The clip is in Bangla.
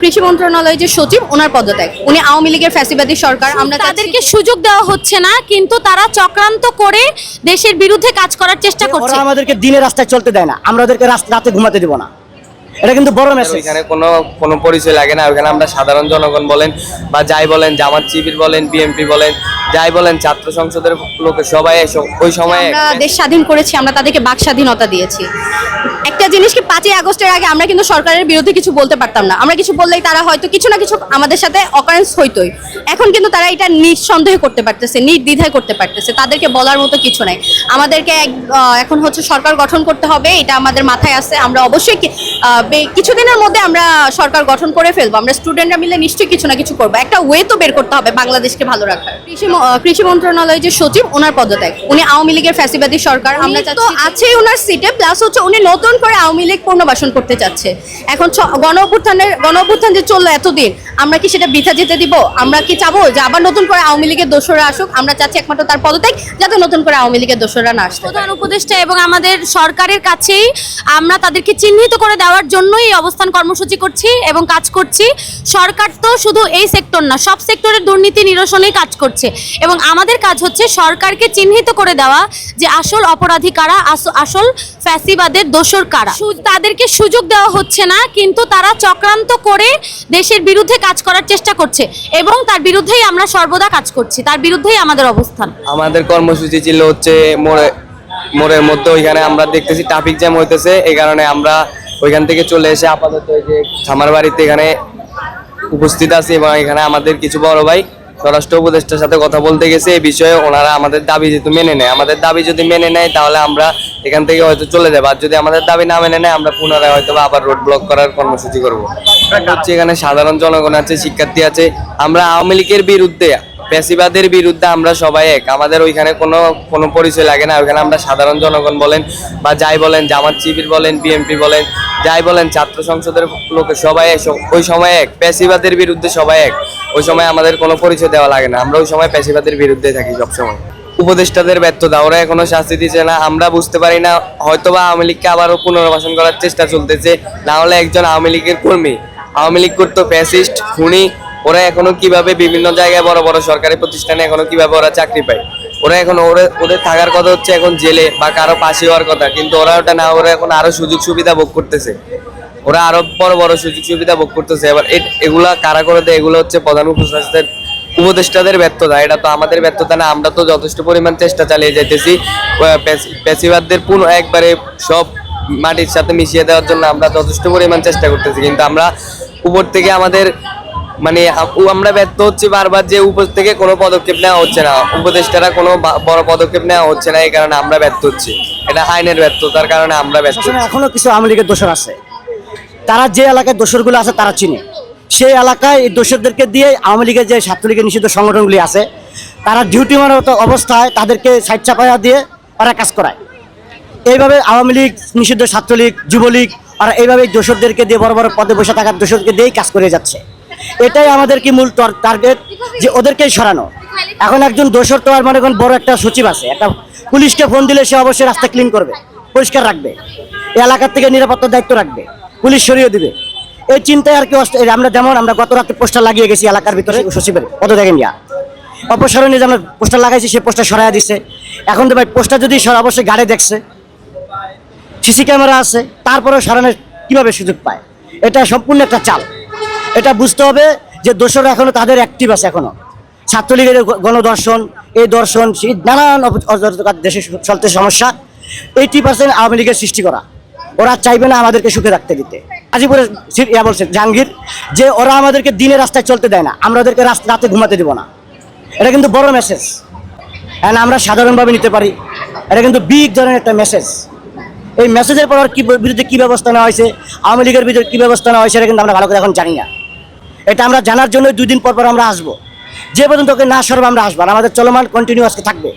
কৃষি মন্ত্রণালয়ের যে সচিব ওনার পদত্যাগ, উনি আওয়ামী লীগের ফ্যাসিবাদী সরকার। আমরা তাদেরকে সুযোগ দেওয়া হচ্ছে না, কিন্তু তারা চক্রান্ত করে দেশের বিরুদ্ধে কাজ করার চেষ্টা করছে। ওরা আমাদেরকে দিনে রাস্তায় চলতে দেয় না, আমরা ওদেরকে রাতে ঘুমাতে দেব না। এটা কিন্তু বড় মেসেজ। এখানে কোনো পরিচয় লাগে না। ওখানে আমরা সাধারণ জনগণ বলেন বা যাই বলেন, জামাত শিবির বলেন, বিএনপি বলেন, যাই বলেন, ছাত্র সংসদের লোকে সবাই ওই সময়ে আমরা দেশ স্বাধীন করেছি, আমরা তাদেরকে বাক স্বাধীনতা দিয়েছি। একটা জিনিস কি, 5ই আগস্টের আগে আমরা কিন্তু সরকারের বিরুদ্ধে কিছু বলতে পারতাম না। আমরা কিছু বললেই তারা হয়তো কিছু না কিছু আমাদের সাথে অকারেন্স হইতোই। এখন কিন্তু তারা এটা নিঃসন্দেহে করতে পারতেছে, নির্দ্বিধায় করতে পারতেছে। তাদেরকে বলার মতো কিছু নাই। আমাদেরকে এখন হচ্ছে সরকার গঠন করতে হবে, এটা আমাদের মাথায় আছে। আমরা অবশ্যই কিছুদিনের মধ্যে আমরা সরকার গঠন করে ফেলবো। আমরা স্টুডেন্টরা মিলে নিশ্চয়ই কিছু না কিছু করবো। একটা ওয়ে তো বের করতে হবে বাংলাদেশকে ভালো রাখার। কৃষি মন্ত্রণালয়ের যে সচিব ওনার পদত্যাগ, উনি আওয়ামী লীগের ফ্যাসিবাদী সরকার। আমরা তো আছেই ওনার সিটে, প্লাস হচ্ছে উনি নতুন করে আওয়ামী লীগ পুনর্বাসন করতে চাচ্ছে। এখন গণ অভ্যুত্থান যে চললো এতদিন, আমরা কি সেটা বৃথা যেতে দিব? আমরা কি চাবো যে আবার নতুন করে আওয়ামী লীগের দোসররা আসুক? আমরা চাচ্ছি একমাত্র তার পদত্যাগ, যাতে নতুন করে আওয়ামী লীগের দোসররা না আসে। প্রধান উপদেষ্টা এবং আমাদের সরকারের কাছেই আমরা তাদেরকে চিহ্নিত করে দেওয়ার জন্যই এই অবস্থান কর্মসূচি করছি এবং কাজ করছি। সরকার তো শুধু এই সেক্টর না, সব সেক্টরের দুর্নীতি নিরসনেই কাজ করছে এবং আমাদের কাজ হচ্ছে সরকারকে চিহ্নিত করে দেওয়া যে আসল অপরাধী কারা, আসল ফ্যাসিবাদের দোসর কারা। তাদেরকে সুযোগ দেওয়া হচ্ছে না, কিন্তু তারা চক্রান্ত করে দেশের বিরুদ্ধে কাজ করার চেষ্টা করছে এবং তার বিরুদ্ধেই আমরা সর্বদা কাজ করছি, তার বিরুদ্ধেই আমাদের অবস্থান। আমাদের কর্মসূচি ছিল হচ্ছে মোড়ের মধ্যে। ওইখানে আমরা দেখতেছি ট্রাফিক জ্যাম হইতেছে, এই কারণে আমরা ওইখান থেকে চলে এসে আপাতত এই যে খামার বাড়িতে এখানে উপস্থিত আছি এবং এখানে আমাদের কিছু বড় ভাই স্বরাষ্ট্র উপদেষ্টার সাথে কথা বলতে গেছে এই বিষয়ে। ওনারা আমাদের দাবি যেহেতু মেনে নেয়, আমাদের দাবি যদি মেনে নেয় তাহলে আমরা এখান থেকে হয়তো চলে যাবো। আর যদি আমাদের দাবি না মেনে নেয়, আমরা পুনরায় হয়তো আবার রোড ব্লক করার কর্মসূচি করবো। হচ্ছে এখানে সাধারণ জনগণ আছে, শিক্ষার্থী আছে। আমরা আওয়ামী লীগের বিরুদ্ধে, ফ্যাসিবাদের বিরুদ্ধে আমরা সবাই এক। আমাদের ওইখানে কোনো পরিচয় লাগে না। ওইখানে আমরা সাধারণ জনগণ বলেন বা যাই বলেন, জামাত শিবির বলেন, বিএনপি বলেন, যাই বলেন, ছাত্র সংসদের লোকে সবাই ওই সময় এক। ফ্যাসিবাদের বিরুদ্ধে সবাই এক। ওই সময় আমাদের কোনো পরিচয় দেওয়া লাগে না। আমরা ওই সময় ফ্যাসিবাদের বিরুদ্ধে থাকি সবসময়। উপদেষ্টাদের ব্যর্থতা, ওরা এখনো শাস্তি দিচ্ছে না। আমরা বুঝতে পারি না, হয়তোবা আওয়ামী লীগকে আবারও পুনর্বাসন করার চেষ্টা চলতেছে। না হলে একজন আওয়ামী লীগের কর্মী, আওয়ামী লীগ করতো ফ্যাসিস্ট, খুনি, ওরা এখনো কিভাবে বিভিন্ন জায়গায় বড় বড় সরকারি প্রতিষ্ঠানে এখনো কিভাবে ওরা চাকরি পায়? ওরা এখন ওদের থাকার কথা হচ্ছে এখন জেলে বা কারো ফাঁসি হওয়ার কথা, কিন্তু ওরা ওটা না, ওরা এখন আরো সুযোগ সুবিধা ভোগ করতেছে। ওরা আরো বড় বড় সুযোগ সুবিধা ভোগ করতেছে। এবার এগুলা কারা করে দেয়? এগুলো হচ্ছে প্রধান উপদেষ্টাদের ব্যর্থতা। এটা তো আমাদের ব্যর্থতা না। আমরা তো যথেষ্ট পরিমাণ চেষ্টা চালিয়ে যাইতেছি ফ্যাসিবাদদের একবারে সব মাটির সাথে মিশিয়ে দেওয়ার জন্য আমরা যথেষ্ট পরিমাণ চেষ্টা করতেছি, কিন্তু আমরা উপর থেকে আমাদের আমরা ব্যর্থ হচ্ছি বারবার, যে উপর থেকে কোনো পদক্ষেপ নেওয়া হচ্ছে না, উপদেষ্টারা কোনো বড় পদক্ষেপ নেওয়া হচ্ছে না। এই কারণে আমরা ব্যর্থ হচ্ছি। এটা আইনের ব্যর্থতার কারণে আমরা ব্যর্থ। এখনো কিছু আওয়ামী লীগের দোসর আছে, তারা যে এলাকায় দোসরগুলো আছে তারা চিনে। সেই এলাকায় এই দোসরদেরকে দিয়ে আওয়ামী লীগের যে ছাত্রলীগের নিষিদ্ধ সংগঠনগুলি আছে, তারা ডিউটি মারার অবস্থায় তাদেরকে সাইড চাপাইয়া দিয়ে ওরা কাজ করায়। এইভাবে আওয়ামী লীগ নিষিদ্ধ, ছাত্রলীগ, যুবলীগ, ওরা এইভাবে দোসরদেরকে দিয়ে বড় বড় পদে বসে থাকার দোসরকে দিয়েই কাজ করে যাচ্ছে। এটাই আমাদের কি মূল টার্গেট, যে ওদেরকেই সরানো। এখন একজন দোসর তো আর মনে করেন বড় একটা সচিব আছে, একটা পুলিশকে ফোন দিলে সে অবশ্যই রাস্তা ক্লিন করবে, পরিষ্কার রাখবে, এই এলাকার থেকে নিরাপত্তার দায়িত্ব রাখবে, পুলিশ সরিয়ে দিবে। এই চিন্তায় আর কি আমরা গত রাতে পোস্টার লাগিয়ে গেছি এলাকার ভিতরে সচিবের পদত্যাগে নিয়ে, অপসারণে যে আমরা পোস্টার লাগাইছি সে পোস্টার সরাইয়া দিচ্ছে। এখন তো ভাই পোস্টার যদি অবশ্যই গাড়ি দেখছে, সিসি ক্যামেরা আছে, তারপরেও সরানোর কীভাবে সুযোগ পায়? এটা সম্পূর্ণ একটা চাল। এটা বুঝতে হবে যে দোসররা এখনো তাদের অ্যাক্টিভ আছে। এখনো ছাত্রলীগের গণদর্শন, এই দর্শন, সেই নানান দেশে চলতে সমস্যা, 80% আওয়ামী লীগের সৃষ্টি করা। ওরা চাইবে না আমাদেরকে সুখে রাখতে দিতে। গাজীপুরে বলছে জাহাঙ্গীর যে ওরা আমাদেরকে দিনে রাস্তায় চলতে দেয় না, আমরা ওদেরকে রাতে ঘুমাতে দেবো না। এটা কিন্তু বড় মেসেজ, হ্যাঁ, আমরা সাধারণভাবে নিতে পারি। এটা কিন্তু বিগ ধরনের একটা মেসেজ। এই মেসেজের পর বিরুদ্ধে কী ব্যবস্থা নেওয়া হয়েছে, আওয়ামী লীগের বিরুদ্ধে কী ব্যবস্থা নেওয়া হয়েছে, এটা কিন্তু আমরা ভালো করে এখন জানি না। এটা আমরা জানার জন্য 2 দিন পর আমরা আসবো। যে পর্যন্ত ওকে না সরব আমরা আসবো, আমাদের চলমান কন্টিনিউ আজকে থাকবে।